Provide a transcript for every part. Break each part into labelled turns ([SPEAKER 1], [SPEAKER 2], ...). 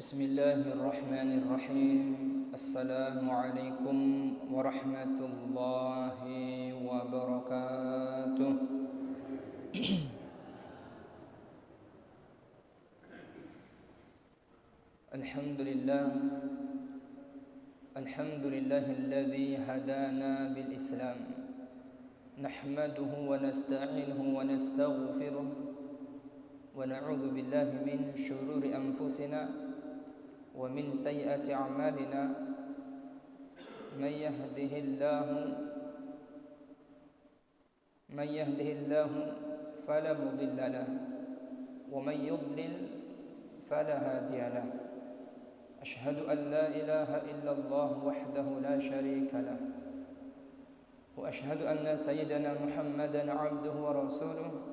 [SPEAKER 1] Bismillahirrahmanirrahim. Assalamualaikum warahmatullahi wabarakatuh. Alhamdulillah. Alhamdulillahilladzi hadana bil Islam. Nahmaduhu wa nasta'inuhu wa nastaghfiruh. Wa na'udzu billahi min syururi anfusina wa min sayyiati a'malina. Man yahdihillahu fala mudilla lahu wa man yudlil fala hadiya lahu. Ashhadu an la ilaha illallah wahdahu la syarika lahu wa ashhadu anna sayyidana Muhammadan 'abduhu wa rasuluh.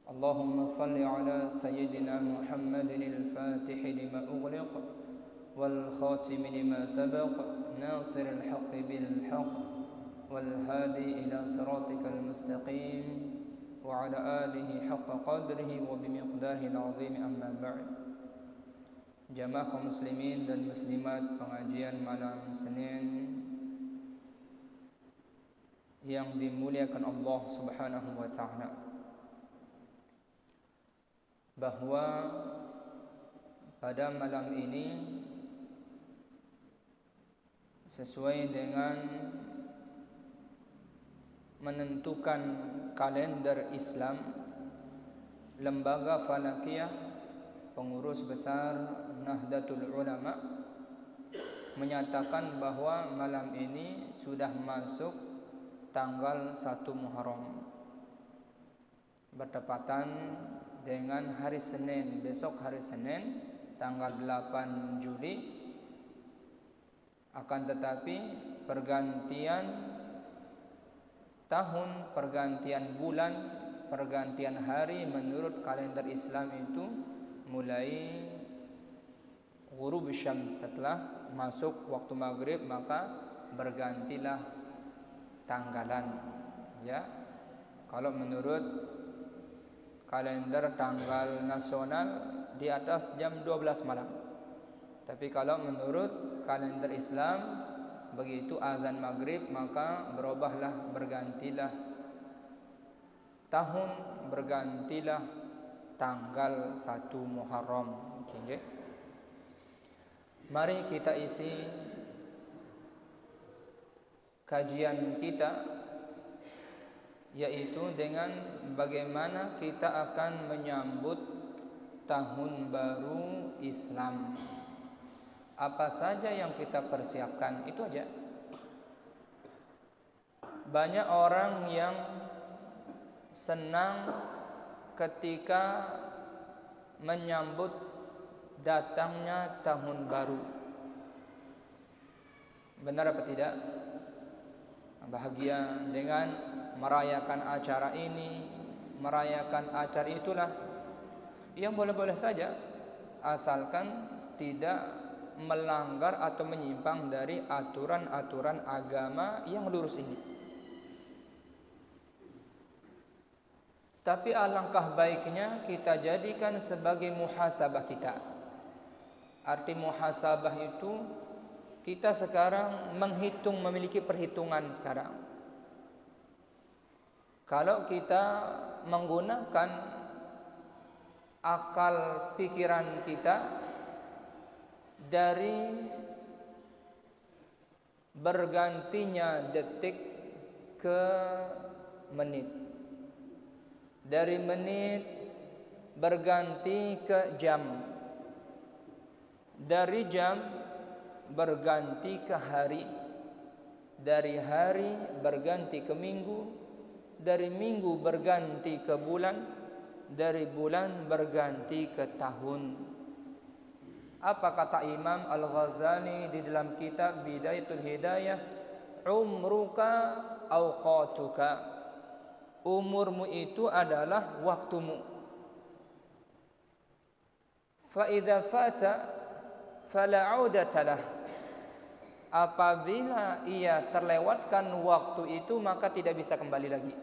[SPEAKER 1] Allahumma salli ala sayyidina Muhammadin al-Fatih lima ughliq wal khatim lima sabaq nasir al-haqq bil haqq wal hadi ila siratikal mustaqim wa ala alihi haqqa qadrihi wa bimiqdarihi al-'azim. Amma ba'd. Jamaah kaum muslimin dan muslimat pengajian malam Senin yang dimuliakan Allah Subhanahu wa taala, bahwa pada malam ini sesuai dengan menentukan kalender Islam, Lembaga Falakiyah pengurus besar Nahdlatul Ulama menyatakan bahwa malam ini sudah masuk tanggal 1 Muharram, bertepatan dengan hari Senin, besok hari Senin tanggal 8 Juli. Akan tetapi pergantian tahun, pergantian bulan, pergantian hari menurut kalender Islam itu mulai ghurub syams, setelah masuk waktu maghrib maka bergantilah tanggalan, ya. Kalau menurut kalender tanggal nasional di atas jam 12 malam. Tapi kalau menurut kalender Islam, begitu azan maghrib maka berubahlah, bergantilah tahun, bergantilah tanggal 1 Muharram. Okay. Mari kita isi kajian kita, yaitu dengan bagaimana kita akan menyambut tahun baru Islam. Apa saja yang kita persiapkan, itu aja. Banyak orang yang senang ketika menyambut datangnya tahun baru. Benar apa tidak? Bahagia dengan merayakan acara ini, merayakan acara itulah, yang boleh-boleh saja, asalkan tidak melanggar atau menyimpang dari aturan-aturan agama yang lurus ini. Tapi alangkah baiknya kita jadikan sebagai muhasabah kita. Arti muhasabah itu kita sekarang menghitung, memiliki perhitungan sekarang. Kalau kita menggunakan akal pikiran kita dari bergantinya detik ke menit, dari menit berganti ke jam, dari jam berganti ke hari, dari hari berganti ke minggu, dari minggu berganti ke bulan, dari bulan berganti ke tahun. Apa kata Imam Al-Ghazali di dalam kitab Bidayatul Hidayah? Umruka awqatuka. Umurmu itu adalah waktumu. Fa idza fata fala 'audata lah. Apabila ia terlewatkan waktu itu maka tidak bisa kembali lagi.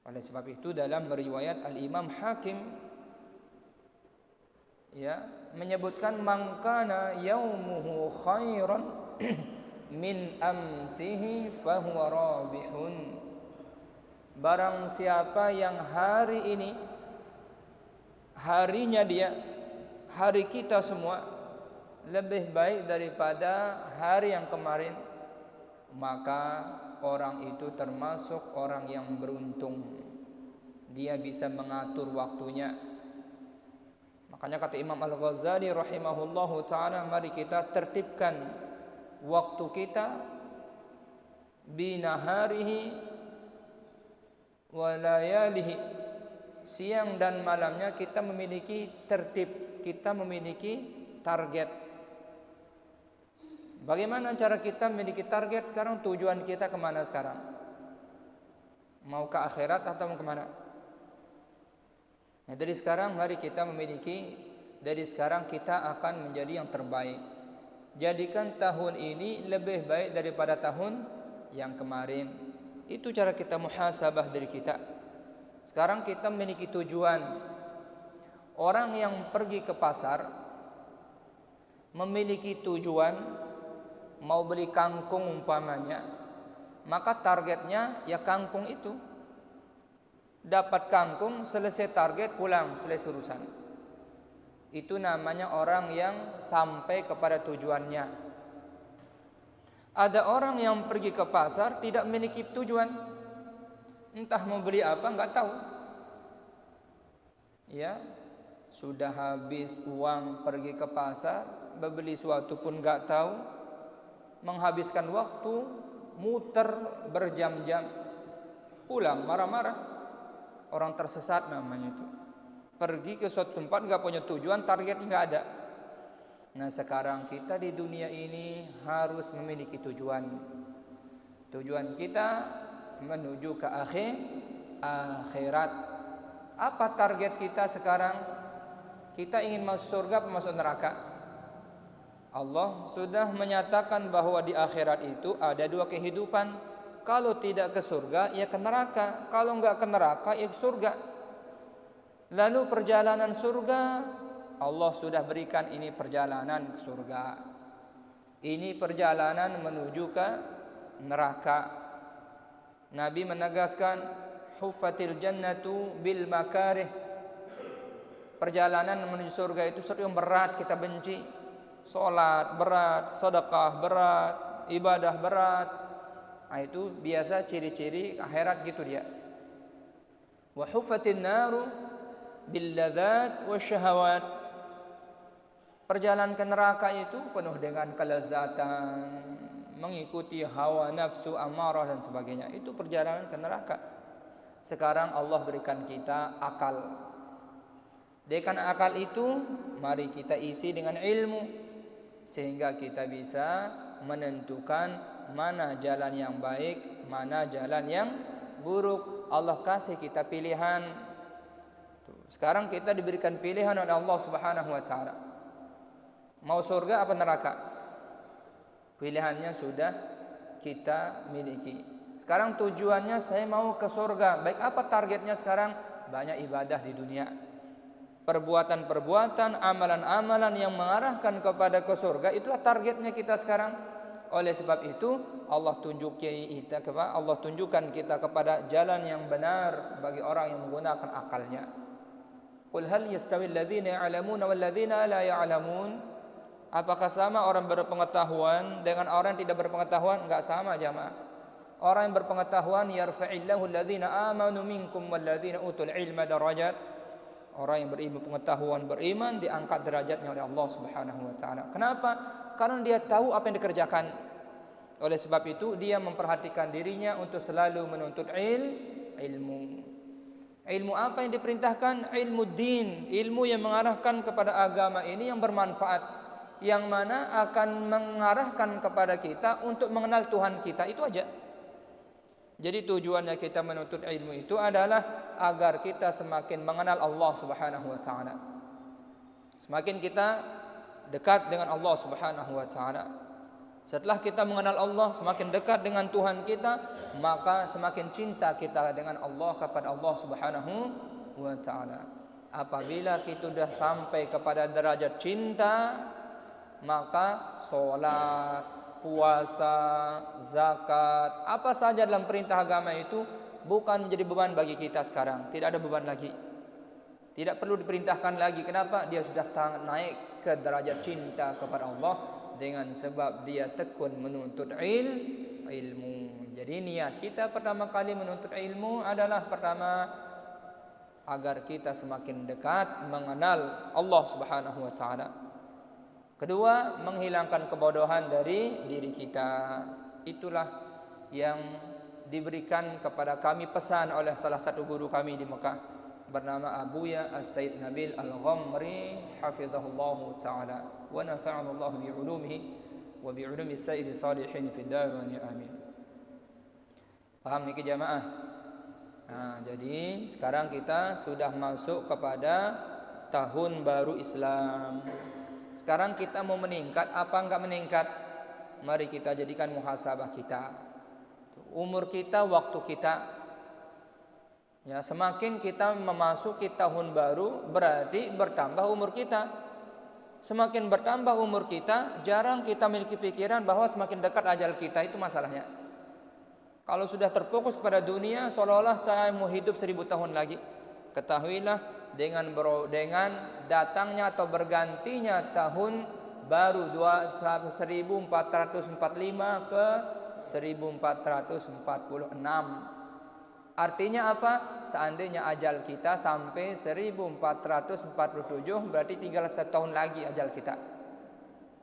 [SPEAKER 1] Oleh sebab itu dalam riwayat Al-Imam Hakim ya, menyebutkan mangkana yaumuhu khairan min amsihi fahuwa rabihun. Barang siapa yang hari ini, harinya dia, hari kita semua lebih baik daripada hari yang kemarin, maka orang itu termasuk orang yang beruntung. Dia bisa mengatur waktunya. Makanya kata Imam Al-Ghazali rahimahullahu ta'ala, mari kita tertibkan waktu kita binaharihi wa layalihi. Siang dan malamnya kita memiliki tertib, kita memiliki target. Bagaimana cara kita memiliki target sekarang? Tujuan kita kemana sekarang? Mau ke akhirat atau mau kemana? Nah, dari sekarang mari kita memiliki, dari sekarang kita akan menjadi yang terbaik. Jadikan tahun ini lebih baik daripada tahun yang kemarin. Itu cara kita muhasabah diri kita. Sekarang kita memiliki tujuan. Orang yang pergi ke pasar memiliki tujuan, mau beli kangkung umpamanya, maka targetnya ya kangkung itu. Dapat kangkung, selesai target, pulang, selesai urusan. Itu namanya orang yang sampai kepada tujuannya. Ada orang yang pergi ke pasar tidak memiliki tujuan, entah mau beli apa nggak tahu. Ya, sudah habis uang pergi ke pasar, membeli sesuatu pun nggak tahu, menghabiskan waktu, muter berjam-jam, pulang marah-marah. Orang tersesat namanya itu. Pergi ke suatu tempat nggak punya tujuan, target nggak ada. Nah, sekarang kita di dunia ini harus memiliki tujuan. Tujuan kita menuju ke akhirat. Apa target kita sekarang? Kita ingin masuk surga atau masuk neraka? Allah sudah menyatakan bahwa di akhirat itu ada dua kehidupan. Kalau tidak ke surga, ya ke neraka. Kalau enggak ke neraka, ya ke surga. Lalu perjalanan surga, Allah sudah berikan ini perjalanan ke surga. Ini perjalanan menuju ke neraka. Nabi menegaskan, huffatil jannatu bil makarih. Perjalanan menuju surga itu sesuatu yang berat, kita benci. Salat berat, sedekah berat, ibadah berat. Nah, itu biasa ciri-ciri akhirat gitu dia. Wa huffatin naru bil ladzat wasyahawat. Perjalanan ke neraka itu penuh dengan kelezatan, mengikuti hawa nafsu amarah dan sebagainya. Itu perjalanan ke neraka. Sekarang Allah berikan kita akal. Dengan akal itu mari kita isi dengan ilmu, sehingga kita bisa menentukan mana jalan yang baik, mana jalan yang buruk. Allah kasih kita pilihan. Sekarang kita diberikan pilihan oleh Allah Subhanahu wa taala. Mau surga apa neraka? Pilihannya sudah kita miliki. Sekarang tujuannya saya mau ke surga. Baik, apa targetnya sekarang? Banyak ibadah di dunia. Perbuatan-perbuatan, amalan-amalan yang mengarahkan kepada ke surga, itulah targetnya kita sekarang. Oleh sebab itu Allah tunjukkan kita kepada jalan yang benar bagi orang yang menggunakan akalnya. Qul hal yastawi alladhina ya'lamuna wal ladzina la ya'lamun? Apakah sama orang berpengetahuan dengan orang yang tidak berpengetahuan? Enggak sama, jamaah. Orang yang berpengetahuan yarfa'illahu alladhina amanu minkum wal ladzina utul ilma darajat. Orang yang berilmu pengetahuan, beriman, diangkat derajatnya oleh Allah Subhanahu wa taala. Kenapa? Karena dia tahu apa yang dikerjakan. Oleh sebab itu dia memperhatikan dirinya untuk selalu menuntut ilmu. Ilmu apa yang diperintahkan? Ilmu din, ilmu yang mengarahkan kepada agama ini yang bermanfaat, yang mana akan mengarahkan kepada kita untuk mengenal Tuhan kita. Itu aja. Jadi tujuannya kita menuntut ilmu itu adalah agar kita semakin mengenal Allah Subhanahu wa taala. Semakin kita dekat dengan Allah Subhanahu wa taala. Setelah kita mengenal Allah, semakin dekat dengan Tuhan kita, maka semakin cinta kita dengan Allah kepada Allah Subhanahu wa taala. Apabila kita sudah sampai kepada derajat cinta, maka sholat, puasa, zakat, apa saja dalam perintah agama itu bukan menjadi beban bagi kita sekarang. Tidak ada beban lagi. Tidak perlu diperintahkan lagi. Kenapa? Dia sudah naik ke derajat cinta kepada Allah dengan sebab dia tekun menuntut ilmu. Jadi niat kita pertama kali menuntut ilmu adalah pertama agar kita semakin dekat mengenal Allah Subhanahu wa taala. Kedua, menghilangkan kebodohan dari diri kita. Itulah yang diberikan kepada kami pesan oleh salah satu guru kami di Mekah bernama Abuya As-Sayyid Nabil Al-Ghamri hafizahullahu taala wa nafa'ana Allah bi 'ulumihi wa bi 'ulumi sayyidi salihin fid darin amin. Paham niki jamaah? Nah, jadi sekarang kita sudah masuk kepada tahun baru Islam. Sekarang kita mau meningkat apa enggak meningkat? Mari kita jadikan muhasabah kita. Umur kita, waktu kita. Ya, semakin kita memasuki tahun baru berarti bertambah umur kita. Semakin bertambah umur kita, jarang kita memiliki pikiran bahwa semakin dekat ajal kita, itu masalahnya. Kalau sudah terfokus pada dunia, seolah-olah saya mau hidup 1000 tahun lagi. Ketahuilah dengan datangnya atau bergantinya tahun baru 1445 ke 1446. Artinya apa? Seandainya ajal kita sampai 1447, berarti tinggal 1 tahun lagi ajal kita.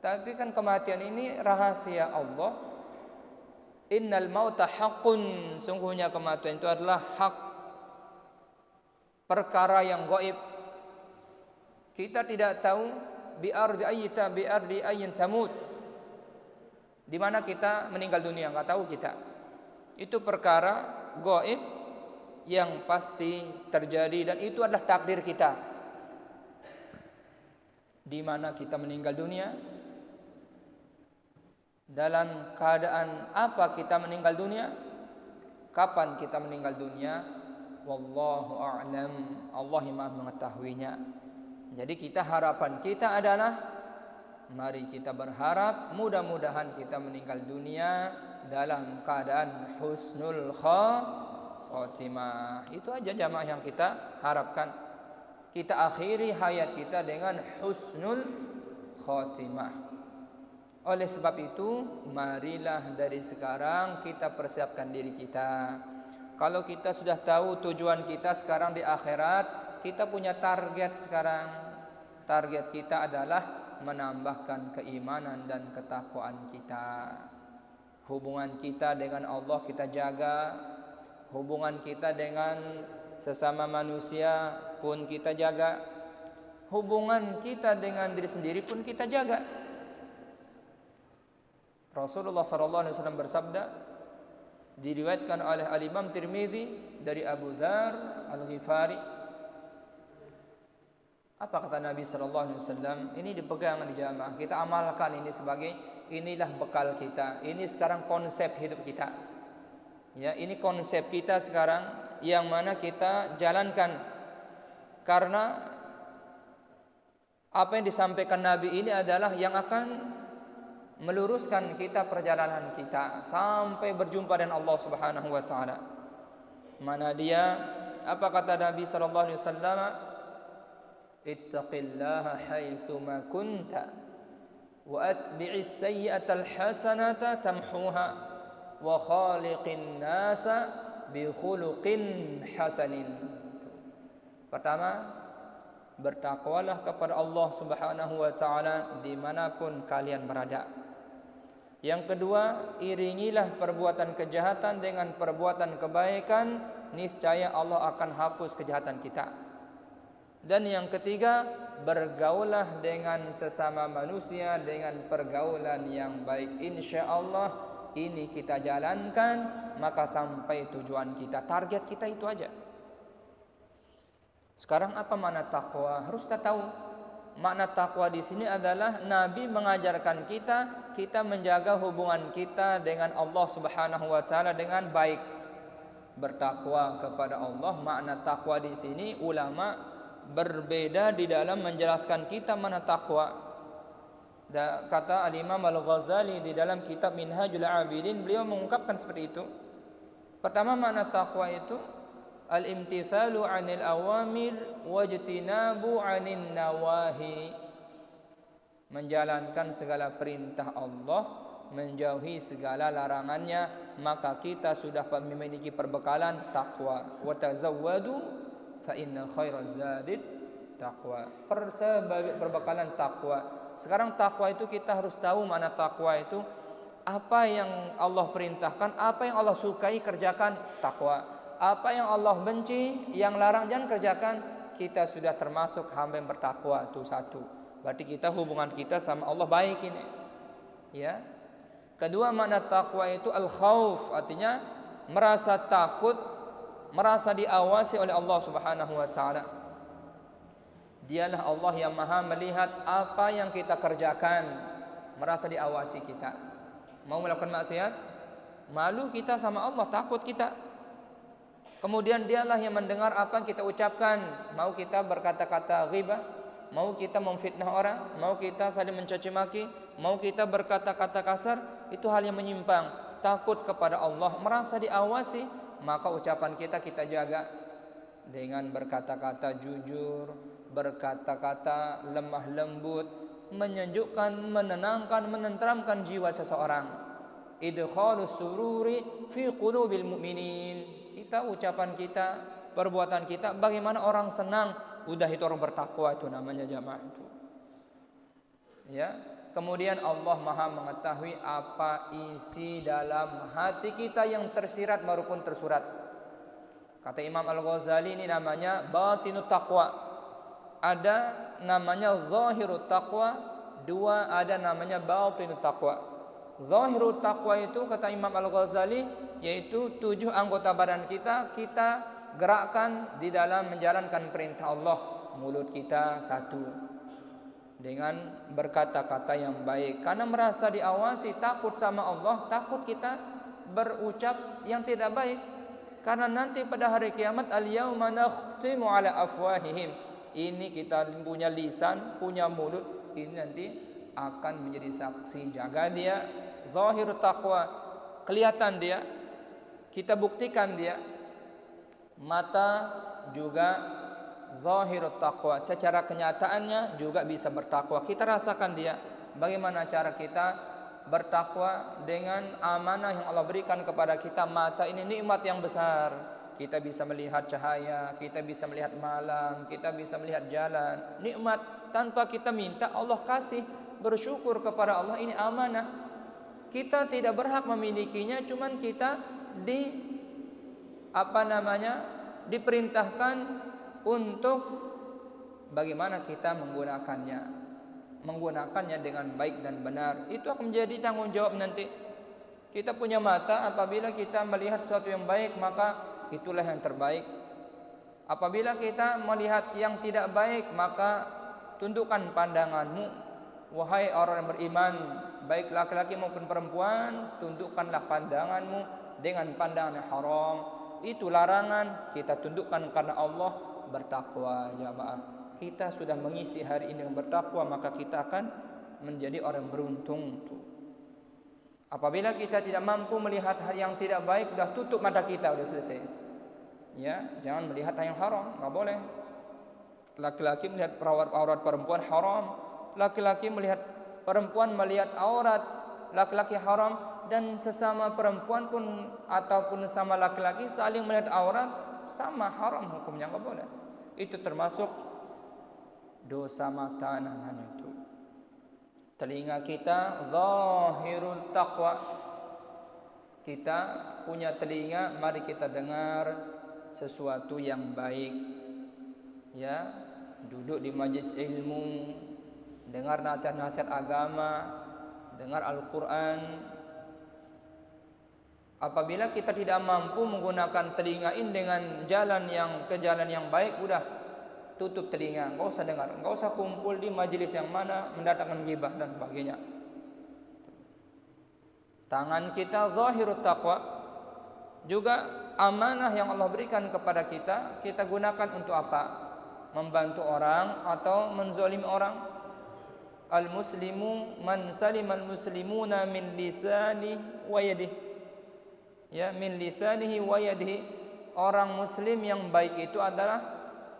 [SPEAKER 1] Tapi kan kematian ini rahasia Allah. Innal mauta haqqun, sungguhnya kematian itu adalah hak, perkara yang gaib. Kita tidak tahu bi ardi ayyin tamut, di mana kita meninggal dunia, enggak tahu kita. Itu perkara gaib yang pasti terjadi dan itu adalah takdir kita. Di mana kita meninggal dunia, dalam keadaan apa kita meninggal dunia, kapan kita meninggal dunia, wallahu a'lam, Allah yang Maha mengetahuinya. Jadi harapan kita adalah mari kita berharap mudah-mudahan kita meninggal dunia dalam keadaan husnul khotimah. Itu aja jamaah yang kita harapkan. Kita akhiri hayat kita dengan husnul khotimah. Oleh sebab itu, marilah dari sekarang kita persiapkan diri kita. Kalau kita sudah tahu tujuan kita sekarang di akhirat, kita punya target sekarang. Target kita adalah menambahkan keimanan dan ketakwaan kita. Hubungan kita dengan Allah kita jaga. Hubungan kita dengan sesama manusia pun kita jaga. Hubungan kita dengan diri sendiri pun kita jaga. Rasulullah SAW bersabda, diriwayatkan oleh Al-Imam Tirmidzi dari Abu Dzar Al-Ghifari. Apa kata Nabi SAW? Ini dipegang di jamaah. Kita amalkan ini sebagai inilah bekal kita. Ini sekarang konsep hidup kita. Ya, ini konsep kita sekarang yang mana kita jalankan. Karena apa yang disampaikan Nabi ini adalah yang akan meluruskan kita perjalanan kita sampai berjumpa dengan Allah Subhanahu wa taala. Mana dia? Apa kata Nabi sallallahu alaihi wasallam? Ittaqillaha haitsu ma kunta wa atbi'is sayyi'atal hasanata tamhuha wa khaliqin nasa bi khuluqin hasanin. Pertama, bertakwalah kepada Allah Subhanahu wa taala dimanapun kalian berada. Yang kedua, iringilah perbuatan kejahatan dengan perbuatan kebaikan, niscaya Allah akan hapus kejahatan kita. Dan yang ketiga, bergaulah dengan sesama manusia dengan pergaulan yang baik. Insya Allah ini kita jalankan, maka sampai tujuan kita. Target kita itu aja. Sekarang apa makna takwa? Harus kita tahu. Makna takwa di sini adalah Nabi mengajarkan kita menjaga hubungan kita dengan Allah Subhanahu wa taala dengan baik. Bertakwa kepada Allah, makna takwa di sini ulama berbeda di dalam menjelaskan kita mana takwa. Kata Al-Imam Al-Ghazali di dalam kitab Minhajul Abidin, beliau mengungkapkan seperti itu. Pertama, makna takwa itu al-imtithalu 'anil awamir wajtinabu 'anin nawahi. Menjalankan segala perintah Allah, menjauhi segala larangannya, maka kita sudah memiliki perbekalan takwa. Wa tazawwadu fa inna khairaz zadid taqwa. Sebagai perbekalan takwa. Sekarang takwa itu kita harus tahu mana takwa itu. Apa yang Allah perintahkan, apa yang Allah sukai kerjakan, takwa. Apa yang Allah benci, yang larang jangan kerjakan, kita sudah termasuk hamba yang bertakwa. Itu satu. Berarti kita hubungan kita sama Allah baik ini. Ya. Kedua, makna takwa itu al-khauf, artinya merasa takut, merasa diawasi oleh Allah Subhanahu wa taala. Dialah Allah yang Maha melihat apa yang kita kerjakan, merasa diawasi kita. Mau melakukan maksiat, malu kita sama Allah, takut kita. Kemudian dialah yang mendengar apa yang kita ucapkan, mau kita berkata-kata ghibah, mau kita memfitnah orang, mau kita saling mencaci maki, mau kita berkata-kata kasar, itu hal yang menyimpang. Takut kepada Allah, merasa diawasi, maka ucapan kita jaga dengan berkata-kata jujur, berkata-kata lemah lembut, menyejukkan, menenangkan, menenteramkan jiwa seseorang. Idkhalus sururi fi qulubil mu'minin. Kita, ucapan kita, perbuatan kita, bagaimana orang senang, udah itu orang bertakwa, itu namanya jamaah itu. Ya, kemudian Allah Maha mengetahui apa isi dalam hati kita yang tersirat maupun tersurat. Kata Imam Al-Ghazali, ini namanya batinut taqwa. Ada namanya zahirut taqwa, dua ada namanya batinut taqwa. Zahirut taqwa itu kata Imam Al-Ghazali yaitu 7 anggota badan kita gerakkan di dalam menjalankan perintah Allah. Mulut kita 1 dengan berkata-kata yang baik, karena merasa diawasi, takut sama Allah, takut kita berucap yang tidak baik. Karena nanti pada hari kiamat, al-yauma nakhtimu ala afwahihim. Ini kita punya lisan, punya mulut, ini nanti akan menjadi saksi. Jaga dia, zahir taqwa, kelihatan dia, kita buktikan dia. Mata juga zahir taqwa, secara kenyataannya juga bisa bertakwa. Kita rasakan dia. Bagaimana cara kita bertakwa dengan amanah yang Allah berikan kepada kita. Mata ini nikmat yang besar. Kita bisa melihat cahaya, kita bisa melihat malam, kita bisa melihat jalan. Nikmat tanpa kita minta Allah kasih. Bersyukur kepada Allah, ini amanah. Kita tidak berhak memilikinya, cuman kita diperintahkan untuk bagaimana kita menggunakannya dengan baik dan benar. Itu akan menjadi tanggung jawab nanti. Kita punya mata, apabila kita melihat sesuatu yang baik, maka itulah yang terbaik. Apabila kita melihat yang tidak baik, maka tundukkan pandanganmu, wahai orang yang beriman, baik laki-laki maupun perempuan, tundukkanlah pandanganmu dengan pandangan yang haram. Itu larangan, kita tundukkan karena Allah. Bertakwa jamaah. Kita sudah mengisi hari ini dengan bertakwa, maka kita akan menjadi orang beruntung. Apabila kita tidak mampu melihat hal yang tidak baik, sudah tutup mata kita, sudah selesai. Ya, jangan melihat hal yang haram, nggak boleh. Laki-laki melihat aurat perempuan haram, laki-laki melihat perempuan melihat aurat laki-laki haram, dan sesama perempuan pun ataupun sama laki-laki saling melihat aurat sama haram hukumnya, nggak boleh. Itu termasuk dosa mata namanya itu. Telinga kita zahirul taqwa. Kita punya telinga, mari kita dengar sesuatu yang baik. Ya, duduk di majelis ilmu, dengar nasihat-nasihat agama, dengar Al-Qur'an. Apabila kita tidak mampu menggunakan telinga ini dengan jalan yang baik, udah tutup telinga, enggak usah dengar, enggak usah kumpul di majelis yang mana mendatangkan ghibah dan sebagainya. Tangan kita zahirut taqwa, juga amanah yang Allah berikan kepada kita, kita gunakan untuk apa? membantu orang atau menzalimi orang. Al-muslimu man salimal muslimuna min lisanihi wa yadihi. Ya, min lisanihi wa yadihi. Orang muslim yang baik itu adalah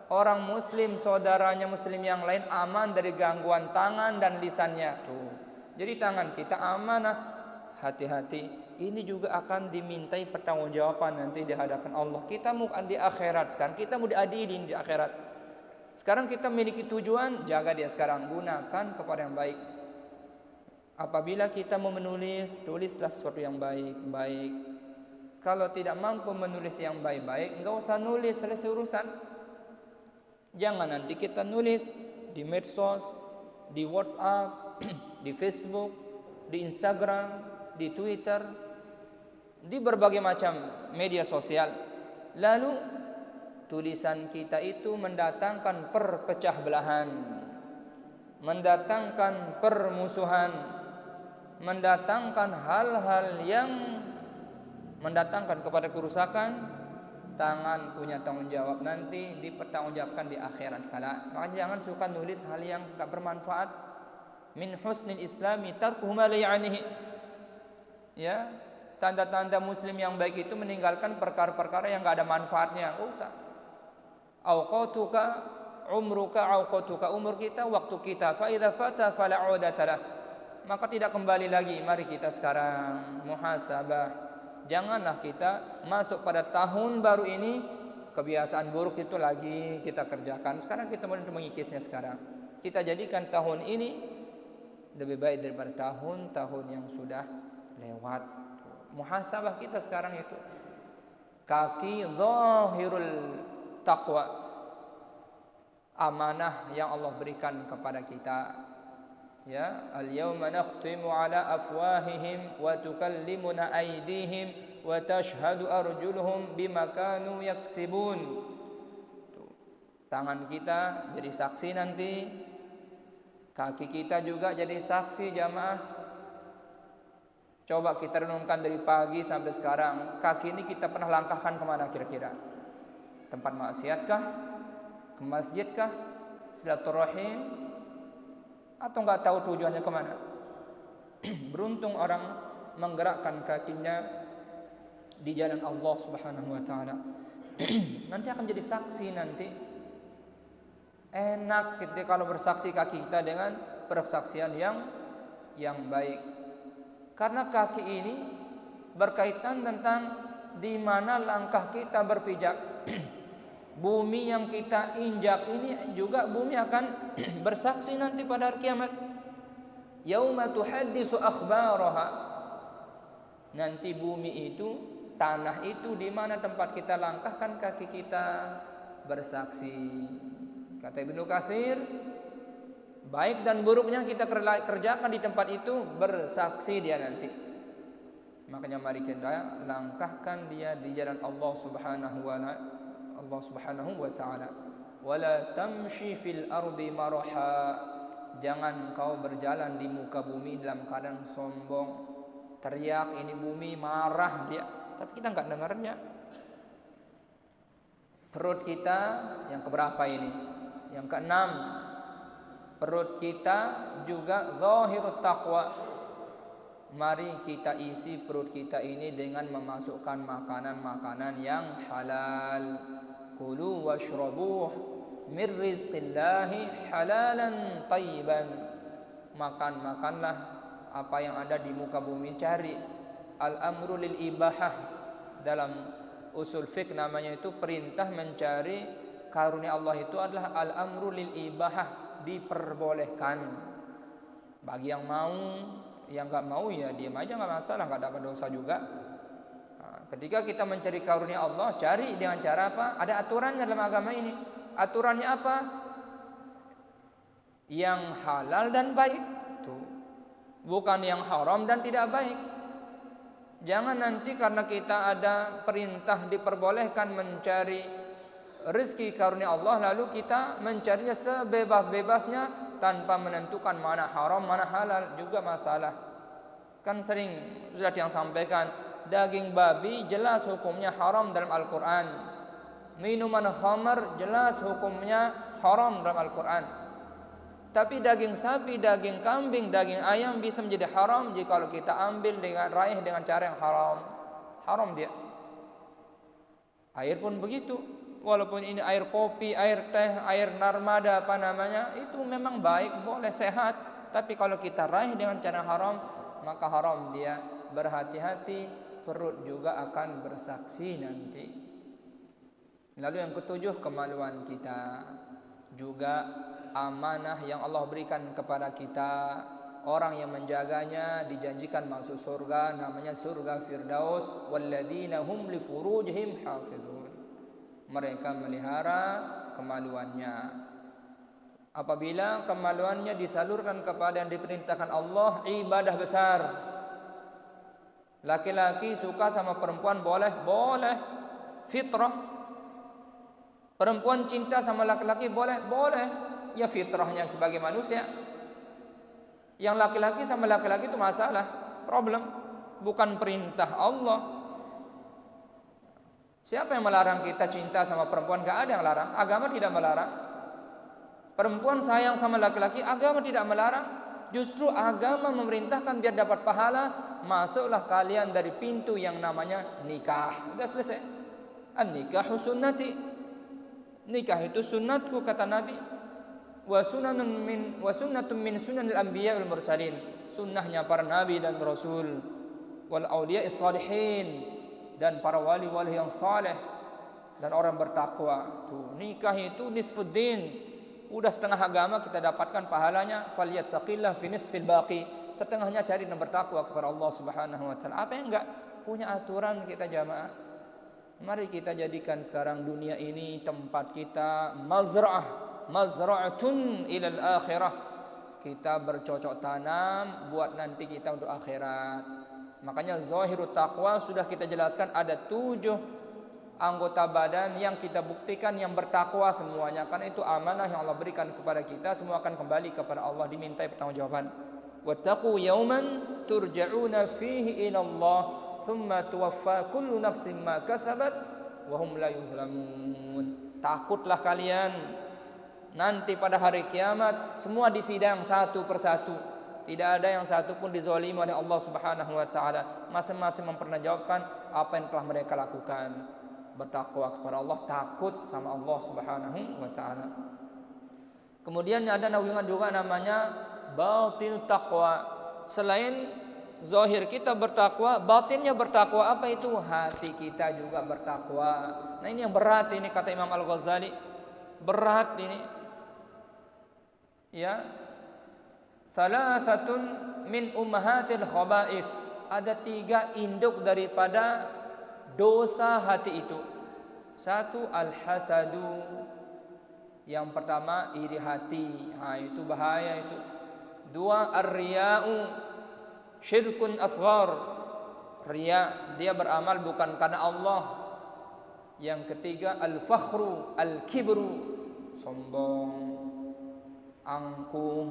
[SPEAKER 1] orang muslim saudaranya muslim yang lain aman dari gangguan tangan dan lisannya. Tuh. Jadi tangan kita amanah. Hati-hati. Ini juga akan dimintai pertanggungjawaban nanti di hadapan Allah. Kita mau di akhirat sekarang, kita mau diadilin di akhirat. Sekarang kita memiliki tujuan, jaga dia sekarang, gunakan kepada yang baik. Apabila kita mau menulis, tulislah sesuatu yang baik-baik. Kalau tidak mampu menulis yang baik-baik, enggak usah nulis, selesai urusan. Jangan nanti kita nulis di medsos, di WhatsApp, di Facebook, di Instagram, di Twitter, di berbagai macam media sosial. Lalu tulisan kita itu mendatangkan perpecah belahan, mendatangkan permusuhan, mendatangkan hal-hal yang mendatangkan kepada kerusakan. Tangan punya tanggung jawab, nanti dipertanggungjawabkan di akhirat kala. Maka jangan suka nulis hal yang tak bermanfaat. Min husnil islami tarkuhu ma la ya'nihi. Ya, tanda-tanda muslim yang baik itu meninggalkan perkara-perkara yang enggak ada manfaatnya. Enggak usah. Awqatuka umruka awqatuka, umur kita, waktu kita. Fa idza fata fala 'udata lah. Maka tidak kembali lagi. Mari kita sekarang muhasabah. Janganlah kita masuk pada tahun baru ini kebiasaan buruk itu lagi kita kerjakan. Sekarang kita mulai mengikisnya sekarang. Kita jadikan tahun ini lebih baik daripada tahun-tahun yang sudah lewat. Muhasabah kita sekarang itu. Kaki zahirul taqwa, amanah yang Allah berikan kepada kita. Ya, al-yawma nakhtimu ala afwahihim wa tukallimuna aydihim wa tashhadu arjuluhum bima kanu yaksibun. Tangan kita jadi saksi nanti, kaki kita juga jadi saksi jamaah. Coba kita renungkan dari pagi sampai sekarang, kaki ini kita pernah langkahkan kemana kira-kira? Tempat maksiatkah? Ke masjidkah? Silaturahim? Atau enggak tahu tujuannya kemana? Beruntung orang menggerakkan kakinya di jalan Allah Subhanahu wa taala. Nanti akan jadi saksi nanti. Enak kita kalau bersaksi kaki kita dengan persaksian yang baik. Karena kaki ini berkaitan tentang di mana langkah kita berpijak. Bumi yang kita injak ini juga bumi akan bersaksi nanti pada hari kiamat. Yauma tuhadditsu akhbaraha. Nanti bumi itu, tanah itu di mana tempat kita langkahkan kaki kita bersaksi. Kata Ibnu Katsir, baik dan buruknya kita kerjakan di tempat itu bersaksi dia nanti. Makanya mari kita langkahkan dia di jalan Allah Subhanahu wa ta'ala. Wala tamshi fil ardi maraha. Jangan kau berjalan di muka bumi dalam keadaan sombong. Teriak ini bumi, marah dia, tapi kita enggak dengarnya. Perut kita yang keberapa ini? Yang keenam. Perut kita juga zahirut taqwa. Mari kita isi perut kita ini dengan memasukkan makanan-makanan yang halal. Kulu washrabu min rizqillahi halalan tayyiban. Makanlah apa yang ada di muka bumi, cari al-amru lil ibahah. Dalam usul fiqh namanya itu perintah mencari karunia Allah itu adalah al-amru lil ibahah, diperbolehkan. Bagi yang mau, yang enggak mau ya diam aja, enggak masalah, enggak dapat dosa juga. Ketika kita mencari karunia Allah, cari dengan cara apa? Ada aturannya dalam agama ini. Aturannya apa? Yang halal dan baik. Tuh. Bukan yang haram dan tidak baik. Jangan nanti karena kita ada perintah diperbolehkan mencari rezeki karunia Allah, lalu kita mencarinya sebebas-bebasnya tanpa menentukan mana haram, mana halal, juga masalah. Kan sering sudah yang sampaikan, daging babi jelas hukumnya haram dalam Al-Quran. Minuman khamar jelas hukumnya haram dalam Al-Quran. Tapi daging sapi, daging kambing, daging ayam bisa menjadi haram jika kita ambil dengan raih dengan cara yang haram. Haram dia. Air pun begitu. Walaupun ini air kopi, air teh, air narmada apa namanya, itu memang baik, boleh sehat. Tapi kalau kita raih dengan cara haram, maka haram dia. Berhati-hati, perut juga akan bersaksi nanti. Lalu yang ketujuh, kemaluan kita. Juga amanah yang Allah berikan kepada kita. Orang yang menjaganya dijanjikan masuk surga, namanya surga Firdaus. Walladzina hum li furujihim hafizun. Mereka melihara kemaluannya. Apabila kemaluannya disalurkan kepada yang diperintahkan Allah, ibadah besar. Laki-laki suka sama perempuan boleh, boleh, fitrah. Perempuan cinta sama laki-laki boleh, boleh, ya fitrahnya sebagai manusia. Yang laki-laki sama laki-laki itu masalah, problem, bukan perintah Allah. Siapa yang melarang kita cinta sama perempuan? Gak ada yang larang. Agama tidak melarang. Perempuan sayang sama laki-laki, agama tidak melarang. Justru agama memerintahkan biar dapat pahala, masuklah kalian dari pintu yang namanya nikah. Sudah selesai. An-nikahu sunnati. Nikah itu sunnatku kata Nabi. Wa sunnatun min sunanil anbiya wal mursalin. Sunnahnya para nabi dan rasul. Wal awliya'is salihin. Dan para wali-wali yang saleh dan orang bertakwa. Tuh, nikah itu nisfuddin. Udah setengah agama kita dapatkan pahalanya. Falyattaqillah fi nisfil baqi. Setengahnya cari dan bertakwa kepada Allah Subhanahu wa taala. Apa yang enggak punya aturan kita jamaah? Mari kita jadikan sekarang dunia ini tempat kita mazra'atun ilal akhirah. Kita bercocok tanam buat nanti kita untuk akhirat. Makanya zahirut taqwa sudah kita jelaskan ada 7 anggota badan yang kita buktikan yang bertakwa semuanya. Karena itu amanah yang Allah berikan kepada kita, semua akan kembali kepada Allah, dimintai pertanggungjawaban. Wattaqu yawman turja'una fihi ila Allah thumma tuwaffa kullu nafsin ma kasabat wa hum la yuzlamun. Takutlah kalian nanti pada hari kiamat semua disidang satu persatu. Tidak ada yang satu pun dizalimi oleh Allah Subhanahu wa taala. Masing-masing mempertanggungjawabkan apa yang telah mereka lakukan. Bertakwa kepada Allah, takut sama Allah Subhanahu wa taala. Kemudian ada naungan juga namanya batin taqwa. Selain zahir kita bertakwa, batinnya bertakwa. Apa itu? Hati kita juga bertakwa. Nah, ini yang berat ini kata Imam Al-Ghazali. Berat ini. Ya. Salasatun min ummahatil khaba'ith. Ada 3 induk daripada dosa hati itu. 1 al-hasadu. Yang pertama iri hati. Itu bahaya itu. 2 ar-riya'u syirkun asghar. Riya, dia beramal bukan karena Allah. Yang ketiga al-fakhru al-kibru, sombong, angkuh,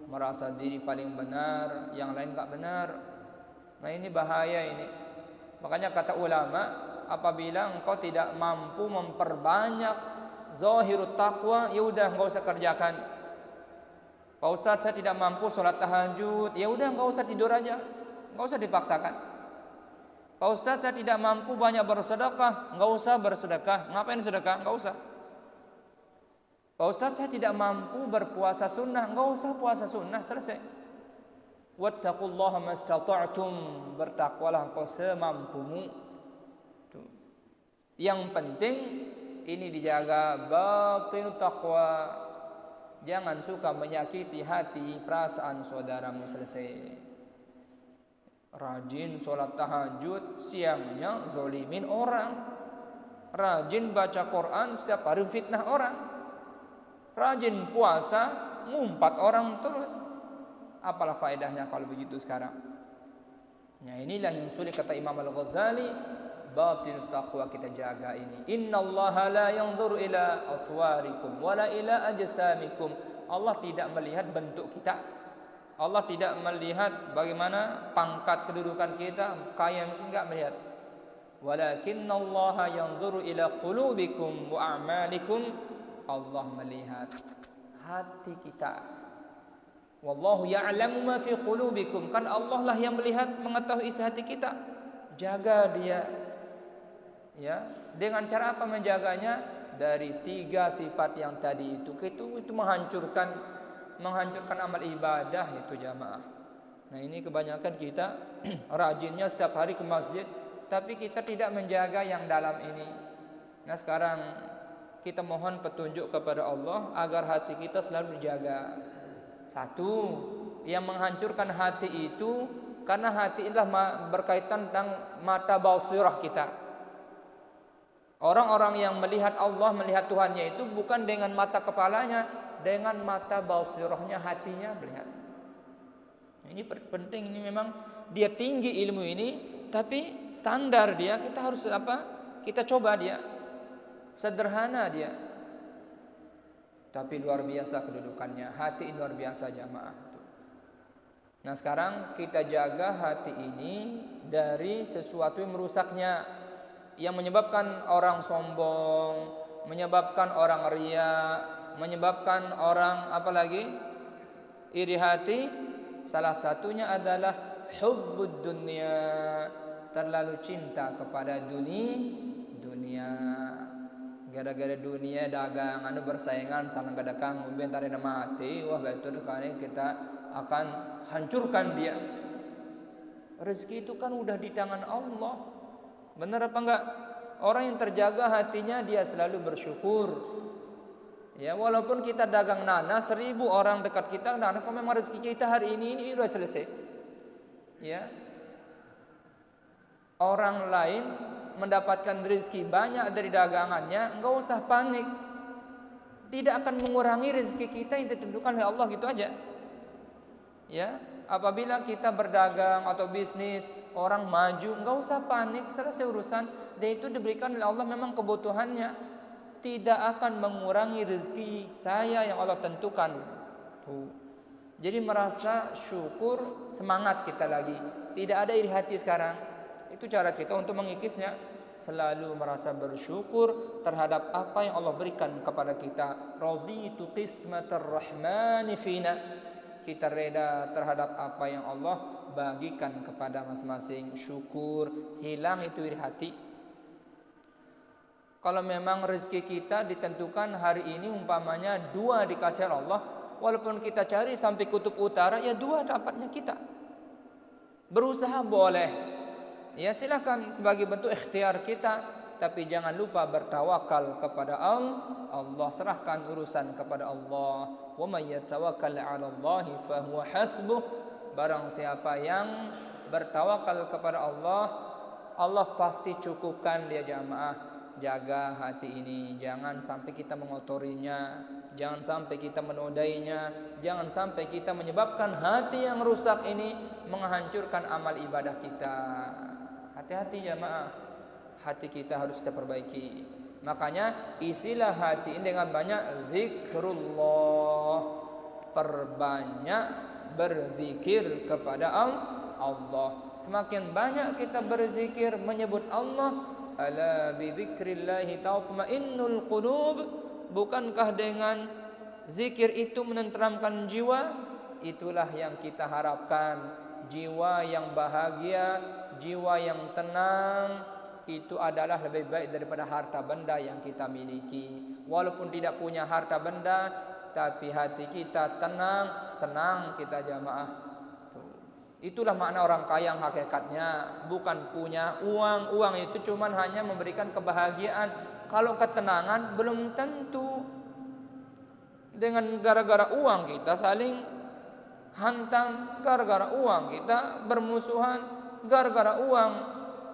[SPEAKER 1] merasa diri paling benar, yang lain enggak benar. Nah, ini bahaya ini. Makanya kata ulama, apabila engkau tidak mampu memperbanyak zahirut taqwa, ya udah enggak usah kerjakan. Pak Ustadz, saya tidak mampu sholat tahajud, ya udah enggak usah tidur aja, enggak usah dipaksakan. Pak Ustadz, saya tidak mampu banyak bersedekah, enggak usah bersedekah. Ngapain sedekah? Enggak usah. Pak Ustadz, saya tidak mampu berpuasa sunnah, enggak usah puasa sunnah, selesai. Wattaqullaha mastata'tum, bertakwalah engkau semampumu. Tuh. Yang penting ini dijaga batin taqwa. Jangan suka menyakiti hati, perasaan saudaramu, selesai. Rajin sholat tahajud, siangnya zolimin orang. Rajin baca Quran, setiap hari fitnah orang. Rajin puasa, ngumpat orang terus. Apalah faedahnya kalau begitu sekarang? Nah, inilah yang sulit kata Imam Al-Ghazali, batin taqwa kita jaga ini. Innallaha la yanzuru ila aswarikum wala ila ajsamikum. Allah tidak melihat bentuk kita. Allah tidak melihat bagaimana pangkat kedudukan kita, kaya miskin, enggak melihat. Walakinnallaha yanzuru ila qulubikum wa a'malikum. Allah melihat hati kita. Wallahu ya'lamu ma fi qulubikum. Kan Allah lah yang melihat, mengetahui isi hati kita. Jaga dia. Ya, dengan cara apa menjaganya? Dari 3 sifat yang tadi itu menghancurkan amal ibadah itu jamaah. Nah, ini kebanyakan kita rajinnya setiap hari ke masjid, tapi kita tidak menjaga yang dalam ini. Nah, sekarang kita mohon petunjuk kepada Allah agar hati kita selalu dijaga. Satu, yang menghancurkan hati itu karena hati adalah berkaitan dengan mata basirah kita. Orang-orang yang melihat Allah, melihat Tuhannya itu bukan dengan mata kepalanya, dengan mata basirahnya, hatinya melihat. Ini penting, ini memang dia tinggi ilmu ini, tapi standar dia kita harus apa? Kita coba dia. Sederhana dia. Tapi luar biasa kedudukannya. Hati luar biasa jamaah. Nah, sekarang kita jaga hati ini dari sesuatu yang merusaknya, yang menyebabkan orang sombong, menyebabkan orang ria, menyebabkan orang apalagi iri hati. Salah satunya adalah hubbud dunya, terlalu cinta kepada dunia. Gara-gara dunia dagang anu bersaingan saling kadakang mungkin tadi mati, wah betul kan kita akan hancurkan dia. Rezeki itu kan udah di tangan Allah. Benar apa enggak? Orang yang terjaga hatinya dia selalu bersyukur. Ya, walaupun kita dagang nanas 1000 orang dekat kita, nanas kalau memang rezeki kita hari ini sudah selesai. Ya. Orang lain mendapatkan rezeki banyak dari dagangannya, enggak usah panik. Tidak akan mengurangi rezeki kita yang ditentukan oleh Allah gitu aja. Ya. Apabila kita berdagang atau bisnis, orang maju, enggak usah panik, selesai urusan. Dan itu diberikan oleh Allah memang kebutuhannya. Tidak akan mengurangi rezeki saya yang Allah tentukan. Tuh. Jadi merasa syukur, semangat kita lagi. Tidak ada iri hati sekarang. Itu cara kita untuk mengikisnya. Selalu merasa bersyukur terhadap apa yang Allah berikan kepada kita. Raditu qismatar rahmani fina. Kita reda terhadap apa yang Allah bagikan kepada masing-masing. Syukur, hilang itu iri hati. Kalau memang rezeki kita ditentukan hari ini umpamanya 2 dikasih Allah, walaupun kita cari sampai kutub utara, ya 2 dapatnya kita. Berusaha boleh, ya silakan sebagai bentuk ikhtiar kita, tapi jangan lupa bertawakal kepada Allah. Serahkan urusan kepada Allah. Wa may yatawakkal 'ala Allahi fa huwa hasbuh. Barang siapa yang bertawakal kepada Allah, Allah pasti cukupkan dia jamaah. Jaga hati ini, jangan sampai kita mengotorinya, jangan sampai kita menodainya, jangan sampai kita menyebabkan hati yang rusak ini menghancurkan amal ibadah kita. Hati-hati jamaah, hati kita harus kita perbaiki. Makanya isilah hati ini dengan banyak zikrullah, perbanyak berzikir kepada Allah. Semakin banyak kita berzikir menyebut Allah, ala bi dzikrillahi tatma'innul qulub. Bukankah dengan zikir itu menenteramkan jiwa? Itulah yang kita harapkan. Jiwa yang bahagia, jiwa yang tenang, itu adalah lebih baik daripada harta benda yang kita miliki. Walaupun tidak punya harta benda, tapi hati kita tenang, senang kita jamaah. Itulah makna orang kaya yang hakikatnya, bukan punya uang. Uang itu cuma hanya memberikan kebahagiaan. Kalau ketenangan belum tentu. Dengan gara-gara uang kita saling hantam, gara-gara uang kita bermusuhan, gara-gara uang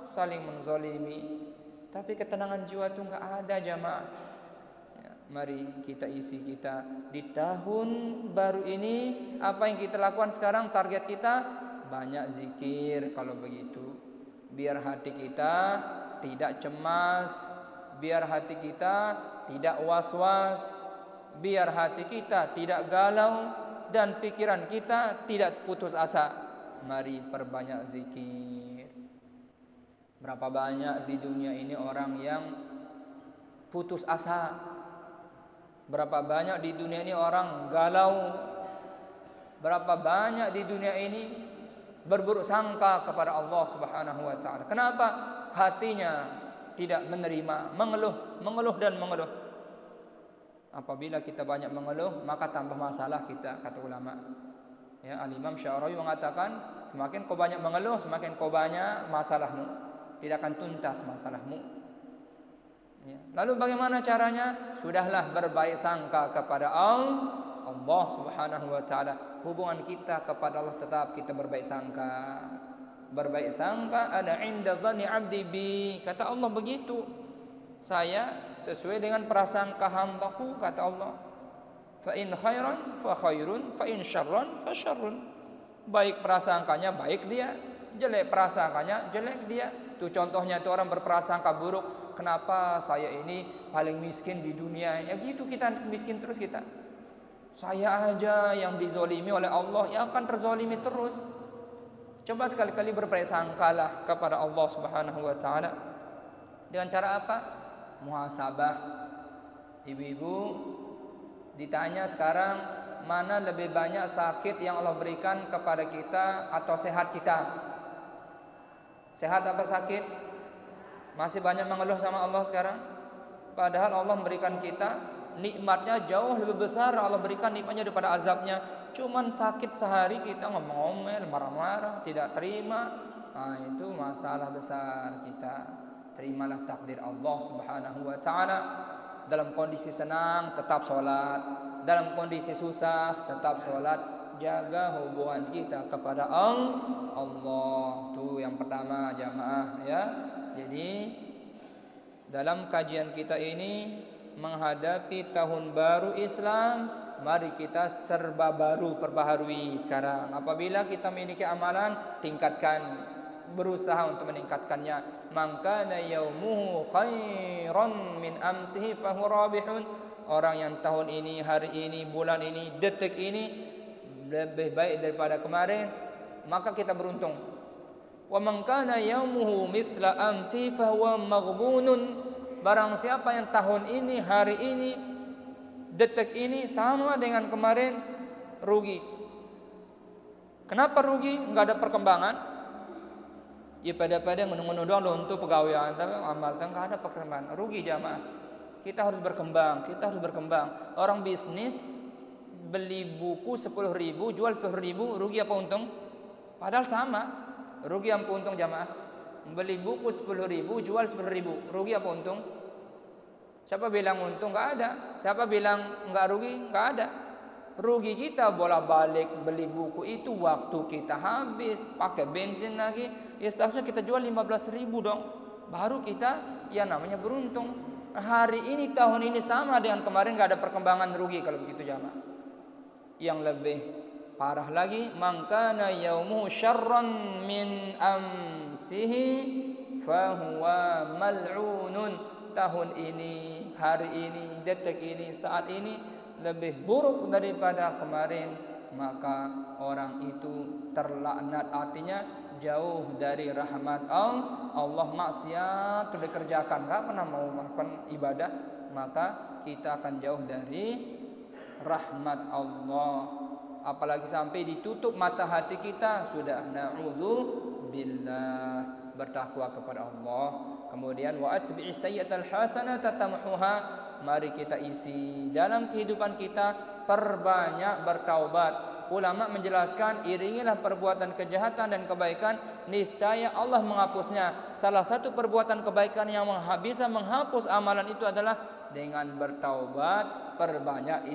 [SPEAKER 1] saling menzalimi. Tapi ketenangan jiwa itu enggak ada jamaah. Ya, mari kita isi kita di tahun baru ini. Apa yang kita lakukan sekarang, target kita banyak zikir. Kalau begitu biar hati kita tidak cemas, biar hati kita tidak was-was, biar hati kita tidak galau dan pikiran kita tidak putus asa. Mari perbanyak zikir. Berapa banyak di dunia ini orang yang putus asa, Berapa banyak di dunia ini orang galau, berapa banyak di dunia ini berburuk sangka kepada Allah Subhanahu wa taala. Kenapa? Hatinya tidak menerima, mengeluh dan mengeluh. Apabila kita banyak mengeluh, maka tambah masalah kita, kata ulama. Ya, Al-Imam Sya'rawi mengatakan, semakin kau banyak mengeluh, semakin kau banyak masalahmu. Tidak akan tuntas masalahmu. Ya. Lalu bagaimana caranya? Sudahlah berbaik sangka kepada Allah Subhanahu wa taala. Hubungan kita kepada Allah tetap kita berbaik sangka. Berbaik sangka ana inda dhanni 'abdi bi. Kata Allah begitu. Saya sesuai dengan prasangka hambaku, kata Allah. Fa in khairan fa khairun, fa in syarran fa syarrun. Baik prasangkanya baik dia, jelek prasangkanya jelek dia. Tuh contohnya tuh orang berprasangka buruk, kenapa saya ini paling miskin di dunia? Ya gitu, kita miskin terus kita. Saya aja yang dizolimi oleh Allah, yang akan terzolimi terus. Coba sekali-kali berprasangkalah kepada Allah Subhanahu wa taala. Dengan cara apa? Muhasabah. Ibu-ibu ditanya sekarang, mana lebih banyak sakit yang Allah berikan kepada kita atau sehat kita? Sehat apa sakit? Masih banyak mengeluh sama Allah sekarang. Padahal Allah memberikan kita nikmatnya jauh lebih besar. Allah berikan nikmatnya daripada azabnya. Cuman sakit sehari kita ngomel-ngomel, marah-marah, tidak terima. Nah, itu masalah besar kita. Terimalah takdir Allah Subhanahu wa taala. Dalam kondisi senang tetap sholat, dalam kondisi susah tetap sholat. Jaga hubungan kita kepada Allah. Itu yang pertama jamaah ya. Jadi dalam kajian kita ini menghadapi tahun baru Islam, mari kita serba baru, perbaharui sekarang. Apabila kita memiliki amalan, tingkatkan, berusaha untuk meningkatkannya. Man kana yaumuhu khairan min amsihi fahuwa rabihun. Orang yang tahun ini, hari ini, bulan ini, detik ini lebih baik daripada kemarin, maka kita beruntung. Wa man kana yaumuhu mithla amsi fahuwa maghbunun. Barang siapa yang tahun ini, hari ini, detik ini sama dengan kemarin, rugi. Kenapa rugi? Enggak ada perkembangan. Ya pada-pada ngunduh-ngunduh doang untuk pegawai, tapi amal enggak ada perkembangan. Rugi jamaah. Kita harus berkembang, kita harus berkembang. Orang bisnis beli buku 10.000, jual 10.000, rugi apa untung? Padahal sama. Rugi apa untung jamaah? Beli buku 10.000, jual 10.000, rugi apa untung? Siapa bilang untung? Enggak ada. Siapa bilang enggak rugi? Enggak ada. Rugi kita bolak-balik beli buku itu, waktu kita habis, pakai bensin lagi. Ya seharusnya kita jual 15.000 dong. Baru kita ya namanya beruntung. Hari ini, tahun ini sama dengan kemarin, enggak ada perkembangan, rugi kalau begitu jamaah. Yang lebih parah lagi, man kana yaumuhu syarran min amsihi fahuwa mal'unun. Tahun ini, hari ini, detik ini, saat ini lebih buruk daripada kemarin, maka orang itu terlaknat, artinya jauh dari rahmat Allah. Maksiat sudah dikerjakan, enggak pernah mau melakukan ibadah, maka kita akan jauh dari rahmat Allah. Apalagi sampai ditutup mata hati kita, sudah na'udzubillah. Bertakwa kepada Allah. Kemudian wa atbi'is sayyi'atal hasanata tamhuha. Mari kita isi dalam kehidupan kita, perbanyak bertaubat. Ulama menjelaskan, iringilah perbuatan kejahatan dan kebaikan, niscaya Allah menghapusnya. Salah satu perbuatan kebaikan yang bisa menghapus amalan itu adalah dengan bertaubat, perbanyak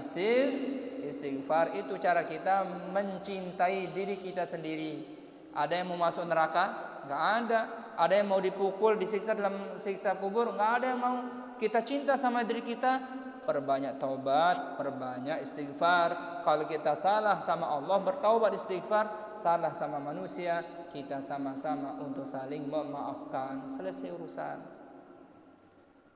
[SPEAKER 1] istighfar. Itu cara kita mencintai diri kita sendiri. Ada yang mau masuk neraka? Enggak ada. Ada yang mau dipukul, disiksa dalam siksa kubur? Enggak ada yang mau. Kita cinta sama diri kita, perbanyak taubat, perbanyak istighfar. Kalau kita salah sama Allah, bertaubat istighfar. Salah sama manusia, kita sama-sama untuk saling memaafkan. Selesai urusan.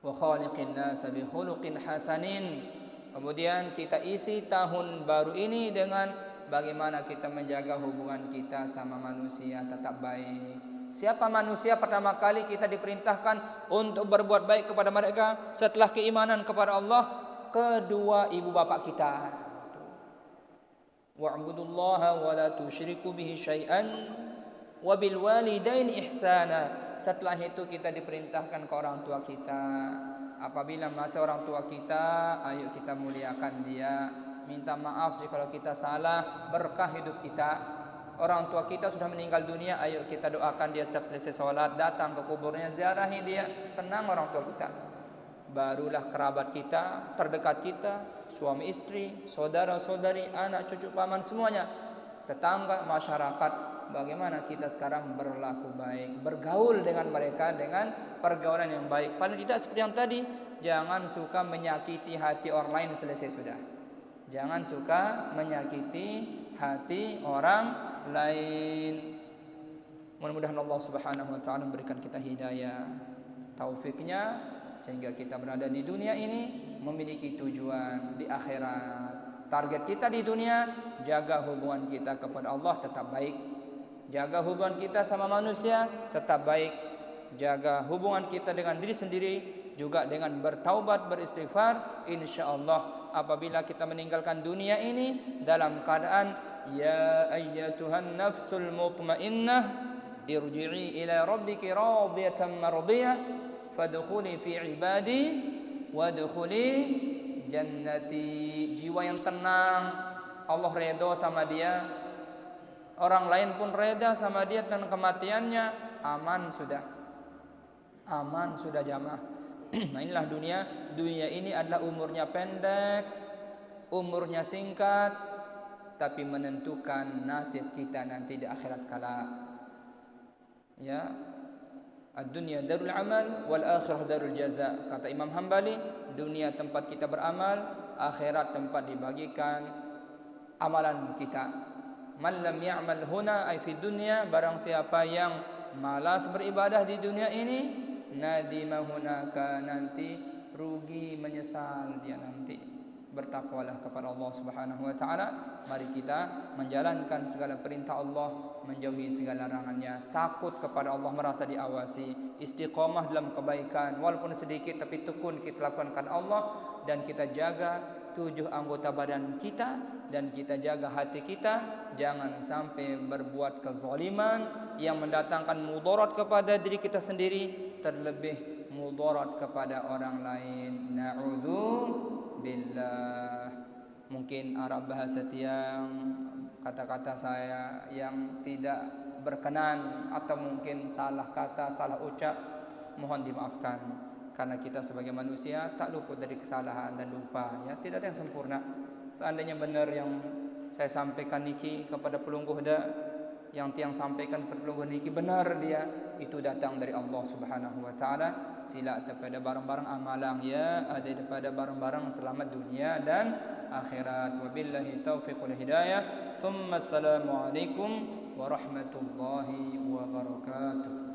[SPEAKER 1] Wa khaliqin nasa bi khuluqin hasanin. Kemudian kita isi tahun baru ini dengan bagaimana kita menjaga hubungan kita sama manusia tetap baik. Siapa manusia pertama kali kita diperintahkan untuk berbuat baik kepada mereka setelah keimanan kepada Allah? kedua ibu bapak kita. Wa'budullaha wa la tusyriku bihi syai'an wa bil walidaini ihsana. Setelah itu kita diperintahkan ke orang tua kita. Apabila masih orang tua kita, ayo kita muliakan dia. Minta maaf jika kita salah, berkah hidup kita. Orang tua kita sudah meninggal dunia, ayo kita doakan dia setiap selesai sholat, datang ke kuburnya, ziarahi dia. Senang orang tua kita. Barulah kerabat kita, terdekat kita, suami istri, saudara-saudari, anak, cucu, paman, semuanya, tetangga, masyarakat. Bagaimana kita sekarang berlaku baik, bergaul dengan mereka dengan pergaulan yang baik. Paling tidak seperti yang tadi, jangan suka menyakiti hati orang lain selesai sudah. Jangan suka menyakiti hati orang lain. Mudah-mudahan Allah Subhanahu wa taala memberikan kita hidayah, taufiknya, sehingga kita berada di dunia ini memiliki tujuan di akhirat. Target kita di dunia, jaga hubungan kita kepada Allah tetap baik, jaga hubungan kita sama manusia tetap baik, jaga hubungan kita dengan diri sendiri juga dengan bertaubat, beristighfar. Insyaallah apabila kita meninggalkan dunia ini dalam keadaan ya ayyatuhan nafsul mutmainnah irji'i ila rabbiki radiyatan mardiyah fadkhuli fi ibadi wadkhuli jannati. Jiwa yang tenang, Allah redha sama dia, orang lain pun reda sama dia dan kematiannya, aman sudah jamaah. Nah inilah dunia. Dunia ini adalah umurnya pendek, umurnya singkat, tapi menentukan nasib kita nanti di akhirat kala. Ya, ad-dunya darul amal wal akhirah darul jaza. Kata Imam Hambali, dunia tempat kita beramal, akhirat tempat dibagikan amalan kita. Man lam ya'mal huna ay fi dunya, barang siapa yang malas beribadah di dunia ini, nadima hunaka, nanti rugi, menyesal dia nanti. Bertakwalah kepada Allah Subhanahu wa taala. Mari kita menjalankan segala perintah Allah, menjauhi segala larangannya, takut kepada Allah, merasa diawasi, istiqomah dalam kebaikan walaupun sedikit tapi tekun kita lakukan karena Allah, dan kita jaga 7 anggota badan kita dan kita jaga hati kita, jangan sampai berbuat kezaliman yang mendatangkan mudarat kepada diri kita sendiri, terlebih mudarat kepada orang lain. Na'udzubillah. Mungkin Arab bahasa tiang, kata-kata saya yang tidak berkenan atau mungkin salah kata, salah ucap, mohon dimaafkan. Karena kita sebagai manusia tak luput dari kesalahan dan lupa, ya, tidak ada yang sempurna. Seandainya benar yang saya sampaikan niki kepada pelungguh yang tiang sampaikan kepada pelungguh niki benar, dia itu datang dari Allah Subhanahu wa taala. Sila daripada barang-barang amalan ya, ada daripada barang-barang selamat dunia dan akhirat. Wabillahi taufiq wal hidayah. Thumma assalamu alaikum warahmatullahi wabarakatuh.